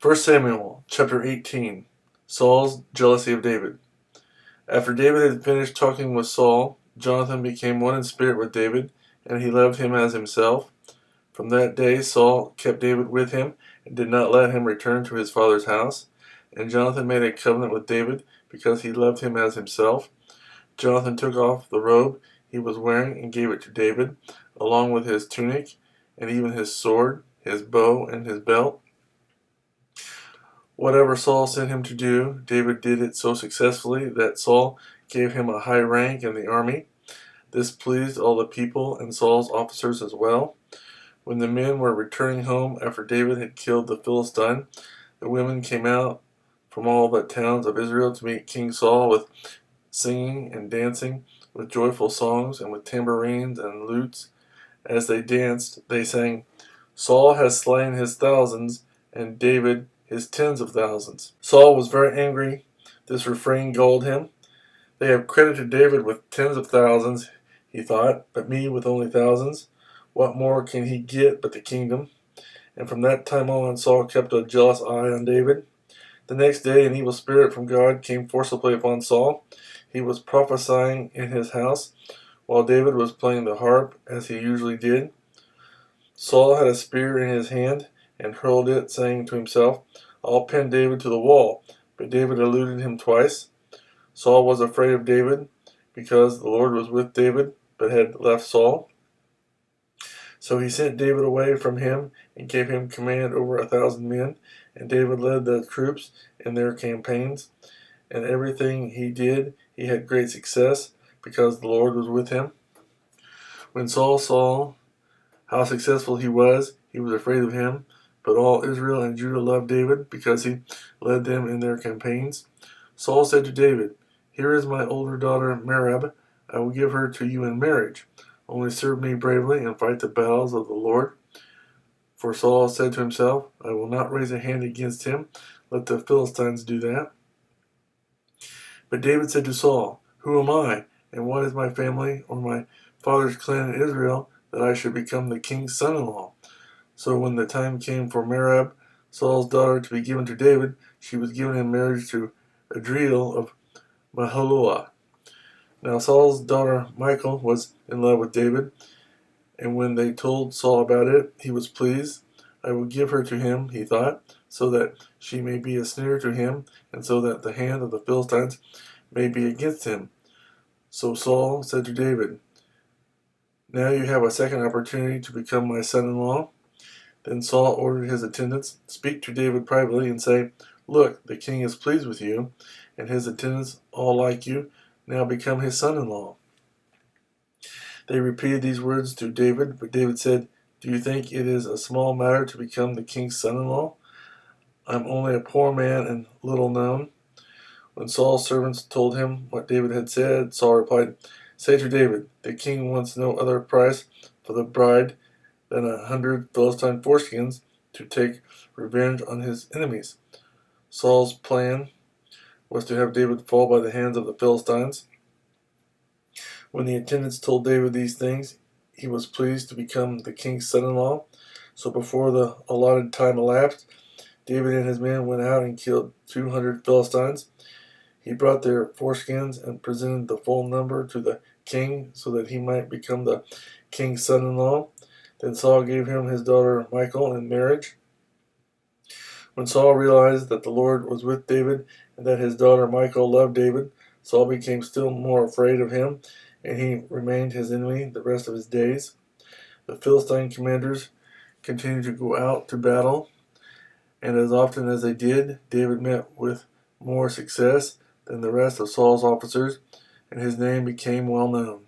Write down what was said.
1 Samuel chapter 18. Saul's jealousy of David. After David had finished talking with Saul, Jonathan became one in spirit with David, and he loved him as himself. From that day Saul kept David with him, and did not let him return to his father's house. And Jonathan made a covenant with David, because he loved him as himself. Jonathan took off the robe he was wearing and gave it to David, along with his tunic, and even his sword, his bow, and his belt. Whatever Saul sent him to do, David did it so successfully that Saul gave him a high rank in the army. This pleased all the people and Saul's officers as well. When the men were returning home after David had killed the Philistine, the women came out from all the towns of Israel to meet King Saul with singing and dancing, with joyful songs and with tambourines and lutes. As they danced, they sang, "Saul has slain his thousands, and David his tens of thousands." Saul was very angry. This refrain galled him. "They have credited David with tens of thousands," he thought, "but me with only thousands. What more can he get but the kingdom?" And from that time on, Saul kept a jealous eye on David. The next day, an evil spirit from God came forcibly upon Saul. He was prophesying in his house, while David was playing the harp, as he usually did. Saul had a spear in his hand, and hurled it, saying to himself, "I'll pin David to the wall." But David eluded him twice. Saul was afraid of David, because the Lord was with David, but had left Saul. So he sent David away from him, and gave him command over 1,000 men. And David led the troops in their campaigns. And everything he did, he had great success, because the Lord was with him. When Saul saw how successful he was afraid of him. But all Israel and Judah loved David, because he led them in their campaigns. Saul said to David, "Here is my older daughter Merab. I will give her to you in marriage. Only serve me bravely and fight the battles of the Lord." For Saul said to himself, "I will not raise a hand against him. Let the Philistines do that." But David said to Saul, "Who am I, and what is my family or my father's clan in Israel, that I should become the king's son-in-law?" So when the time came for Merab, Saul's daughter, to be given to David, she was given in marriage to Adriel of Mahalath. Now Saul's daughter Michal was in love with David, and when they told Saul about it, he was pleased. "I will give her to him," he thought, "so that she may be a snare to him, and so that the hand of the Philistines may be against him." So Saul said to David, "Now you have a second opportunity to become my son-in-law." Then Saul ordered his attendants, "Speak to David privately and say, 'Look, the king is pleased with you, and his attendants all like you. Now become his son-in-law.'" They repeated these words to David, but David said, "Do you think it is a small matter to become the king's son-in-law? I am only a poor man and little known." When Saul's servants told him what David had said, Saul replied, "Say to David, the king wants no other price for the bride than 100 Philistine foreskins, to take revenge on his enemies." Saul's plan was to have David fall by the hands of the Philistines. When the attendants told David these things, he was pleased to become the king's son-in-law. So before the allotted time elapsed, David and his men went out and killed 200 Philistines. He brought their foreskins and presented the full number to the king, so that he might become the king's son-in-law. Then Saul gave him his daughter Michal in marriage. When Saul realized that the Lord was with David, and that his daughter Michal loved David, Saul became still more afraid of him, and he remained his enemy the rest of his days. The Philistine commanders continued to go out to battle, and as often as they did, David met with more success than the rest of Saul's officers, and his name became well known.